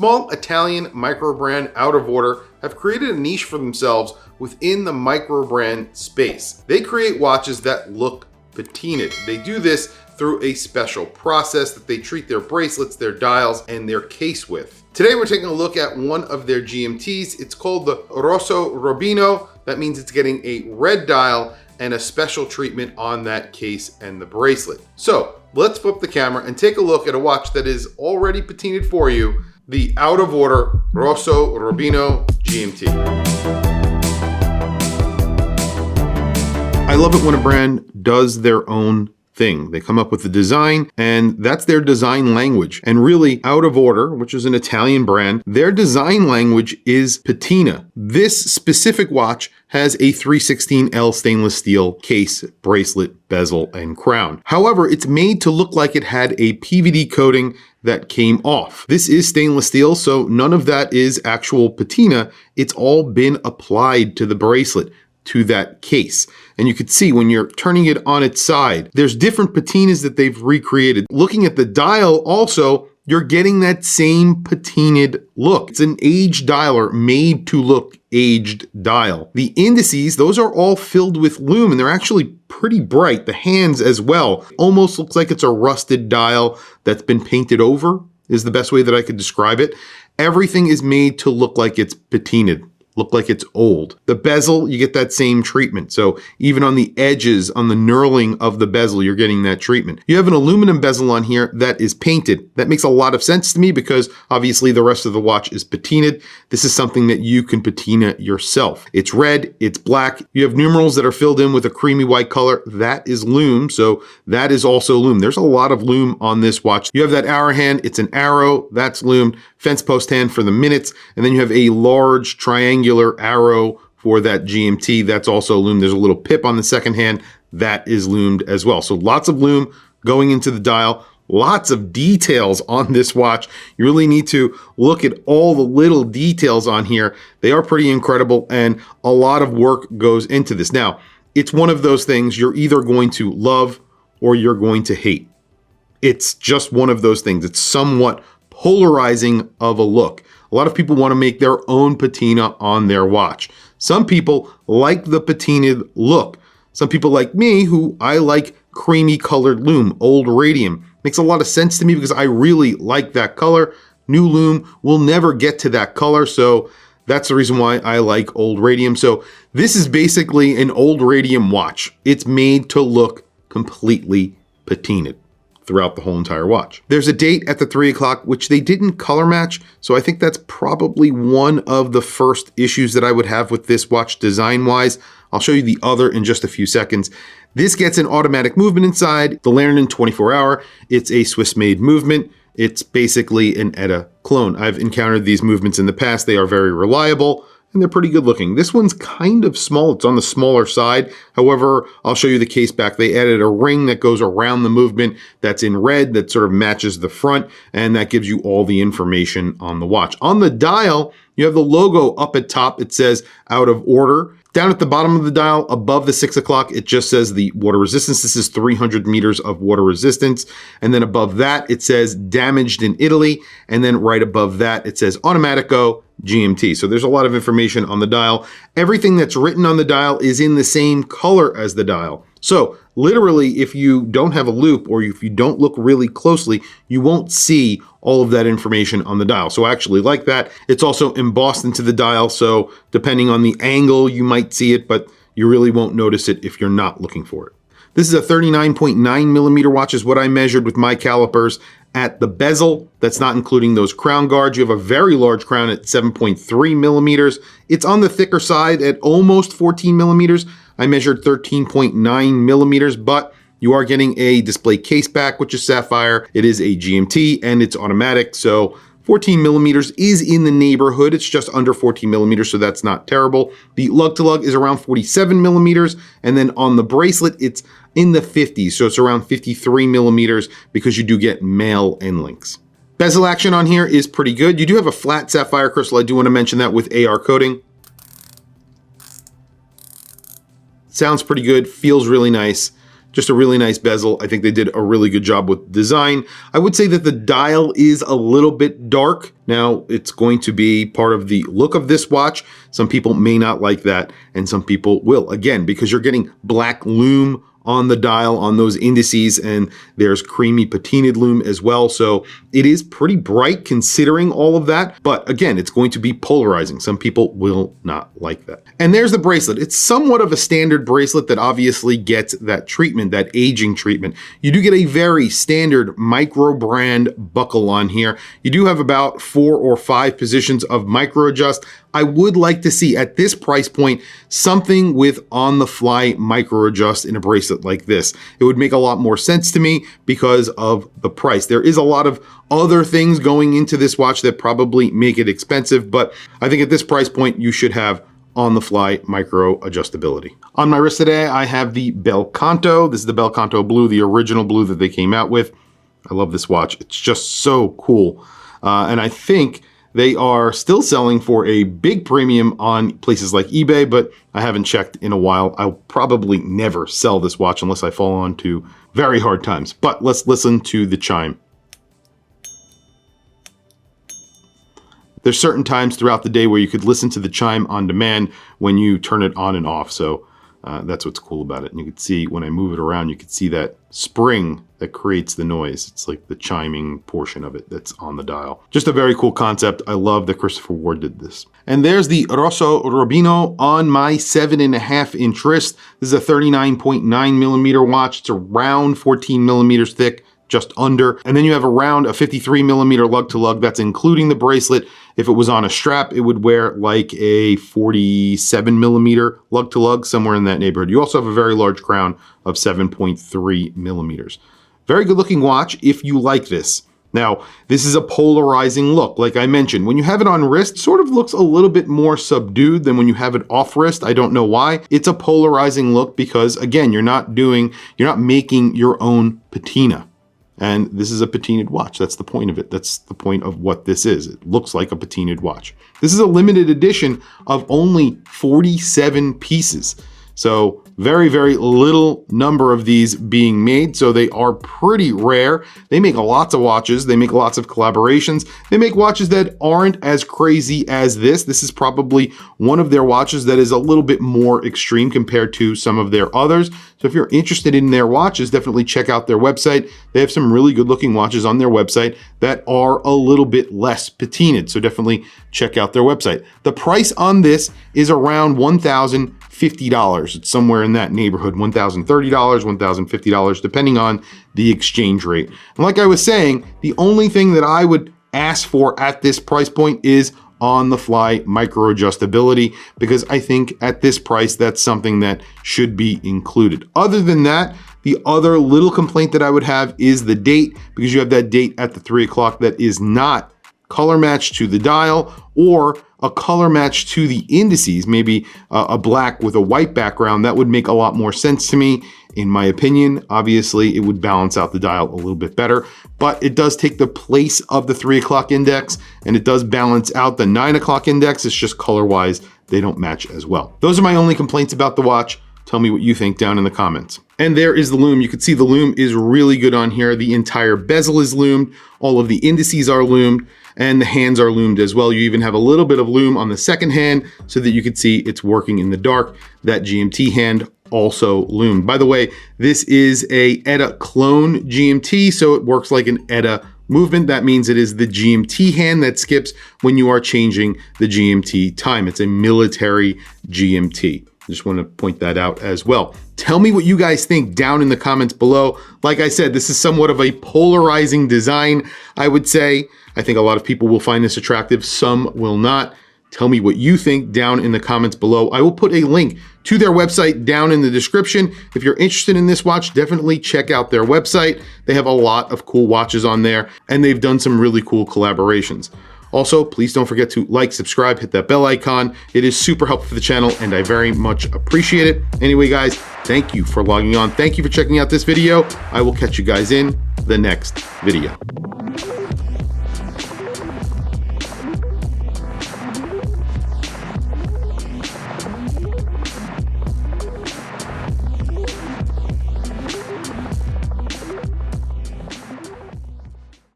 Small Italian micro brand Out of Order have created a niche for themselves within the micro brand space. They create watches that look patinaed. They do this through a special process that they treat their bracelets, their dials, and their case with. Today we're taking a look at one of their GMTs. It's called the Rosso Rubino. That means it's getting a red dial and a special treatment on that case and the bracelet. So let's flip the camera and take a look at a watch that is already patinaed for you, the Out of Order Rosso Rubino GMT. I love it when a brand does their own thing. They come up with the design, and that's their design language. And really, Out of Order, which is an Italian brand, their design language is patina. This specific watch has a 316L stainless steel case, bracelet, bezel, and crown. However, it's made to look like it had a PVD coating that came off. This is stainless steel, so none of that is actual patina. It's all been applied to the bracelet, to that case. And you could see when you're turning it on its side, there's different patinas that they've recreated. Looking at the dial also, you're getting that same patinaed look. It's an aged dialer made to look aged dial. The indices, those are all filled with lume, and they're actually pretty bright. The hands as well. Almost looks like it's a rusted dial that's been painted over, is the best way that I could describe it. Everything is made to look like it's patinaed, look like it's old. The bezel, you get that same treatment. So even on the edges, on the knurling of the bezel, you're getting that treatment. You have an aluminum bezel on here that is painted. That makes a lot of sense to me because obviously the rest of the watch is patinaed. This is something that you can patina yourself. It's red, it's black. You have numerals that are filled in with a creamy white color. That is lume, so that is also lume. There's a lot of lume on this watch. You have that arrow hand, it's an arrow, that's lume. Fence post hand for the minutes, and then you have a large triangular arrow for that GMT. That's also lume. There's a little pip on the second hand. That is lumed as well. So lots of lume going into the dial. Lots of details on this watch. You really need to look at all the little details on here. They are pretty incredible, and a lot of work goes into this. Now, it's one of those things you're either going to love or you're going to hate. It's just one of those things. It's somewhat polarizing of a look. A lot of people want to make their own patina on their watch. Some people like the patinaed look. Some people like me, who I like creamy colored lume, old radium. Makes a lot of sense to me because I really like that color. New lume will never get to that color, so that's the reason why I like old radium. So this is basically an old radium watch. It's made to look completely patinaed throughout the whole entire watch. There's a date at the 3 o'clock, which they didn't color match. So I think that's probably one of the first issues that I would have with this watch design wise. I'll show you the other in just a few seconds. This gets an automatic movement inside, the Lernin 24-hour. It's a Swiss made movement. It's basically an ETA clone. I've encountered these movements in the past. They are very reliable, and they're pretty good looking. This one's kind of small. It's on the smaller side. However, I'll show you the case back. They added a ring that goes around the movement that's in red that sort of matches the front, and that gives you all the information on the watch. On the dial, you have the logo up at top. It says Out of Order. Down at the bottom of the dial, above the 6 o'clock, it just says the water resistance. This is 300 meters of water resistance. And then above that, it says damaged in Italy. And then right above that, it says Automatico GMT. So there's a lot of information on the dial. Everything that's written on the dial is in the same color as the dial. So literally, if you don't have a loop or if you don't look really closely, you won't see all of that information on the dial. So I actually like that. It's also embossed into the dial. So depending on the angle, you might see it, but you really won't notice it if you're not looking for it. This is a 39.9 millimeter watch is what I measured with my calipers at the bezel. That's not including those crown guards. You have a very large crown at 7.3 millimeters. It's on the thicker side at almost 14 millimeters. I measured 13.9 millimeters, but you are getting a display case back, which is sapphire. It is a GMT and it's automatic. So 14 millimeters is in the neighborhood. It's just under 14 millimeters, so that's not terrible. The lug to lug is around 47 millimeters. And then on the bracelet, it's in the 50s. So it's around 53 millimeters because you do get male end links. Bezel action on here is pretty good. You do have a flat sapphire crystal. I do want to mention that with AR coating. Sounds pretty good, feels really nice. Just a really nice bezel. I think they did a really good job with design. I would say that the dial is a little bit dark. Now, it's going to be part of the look of this watch. Some people may not like that, and some people will. Again, because you're getting black lume on the dial on those indices, and there's creamy patinaed lume as well. So it is pretty bright considering all of that. But again, it's going to be polarizing. Some people will not like that. And there's the bracelet. It's somewhat of a standard bracelet that obviously gets that treatment, that aging treatment. You do get a very standard Microbrand buckle on here. You do have about 4 or 5 positions of micro adjust. I would like to see at this price point something with on-the-fly micro adjust in a bracelet like this. It would make a lot more sense to me because of the price. There is a lot of other things going into this watch that probably make it expensive, but I think at this price point you should have on-the-fly micro adjustability. On my wrist today, I have the Bel Canto. This is the Bel Canto blue, the original blue that they came out with. I love this watch. It's just so cool. And I think they are still selling for a big premium on places like eBay, but I haven't checked in a while. I'll probably never sell this watch unless I fall onto very hard times. But let's listen to the chime. There's certain times throughout the day where you could listen to the chime on demand when you turn it on and off. So that's what's cool about it. And you can see when I move it around, you can see that spring that creates the noise. It's like the chiming portion of it that's on the dial. Just a very cool concept. I love that Christopher Ward did this. And there's the Rosso Rubino on my 7.5-inch wrist. This is a 39.9 millimeter watch. It's around 14 millimeters thick, just under. And then you have around a 53 millimeter lug to lug. That's including the bracelet. If it was on a strap, it would wear like a 47 millimeter lug to lug, somewhere in that neighborhood. You also have a very large crown of 7.3 millimeters. Very good looking watch if you like this. Now, this is a polarizing look. Like I mentioned, when you have it on wrist, it sort of looks a little bit more subdued than when you have it off wrist. I don't know why. It's a polarizing look because, again, you're not making your own patina. And this is a patinaed watch. That's the point of it. That's the point of what this is. It looks like a patinaed watch. This is a limited edition of only 47 pieces. So very, very little number of these being made. So they are pretty rare. They make lots of watches. They make lots of collaborations. They make watches that aren't as crazy as this. This is probably one of their watches that is a little bit more extreme compared to some of their others. So if you're interested in their watches, definitely check out their website. They have some really good looking watches on their website that are a little bit less patinaed. So definitely check out their website. The price on this is around $1,050. It's somewhere in that neighborhood, $1,030, $1,050, depending on the exchange rate. And like I was saying, the only thing that I would ask for at this price point is on-the-fly micro adjustability, because I think at this price, that's something that should be included. Other than that, the other little complaint that I would have is the date, because you have that date at the 3 o'clock that is not color matched to the dial or a color match to the indices, maybe a black with a white background. That would make a lot more sense to me, in my opinion. Obviously, it would balance out the dial a little bit better, but it does take the place of the 3 o'clock index, and it does balance out the 9 o'clock index. It's just color-wise, they don't match as well. Those are my only complaints about the watch. Tell me what you think down in the comments. And there is the lume. You can see the lume is really good on here. The entire bezel is lumed. All of the indices are lumed, and the hands are lumed as well. You even have a little bit of lume on the second hand so that you can see it's working in the dark. That GMT hand also lumed. By the way, this is a ETA clone GMT, so it works like an ETA movement. That means it is the GMT hand that skips when you are changing the GMT time. It's a military GMT. Just want to point that out as well. Tell me what you guys think down in the comments below. Like I said, this is somewhat of a polarizing design, I would say. I think a lot of people will find this attractive, some will not. Tell me what you think down in the comments below. I will put a link to their website down in the description. If you're interested in this watch, definitely check out their website. They have a lot of cool watches on there, and they've done some really cool collaborations. Also, please don't forget to like, subscribe, hit that bell icon. It is super helpful for the channel, and I very much appreciate it. Anyway, guys, thank you for logging on. Thank you for checking out this video. I will catch you guys in the next video.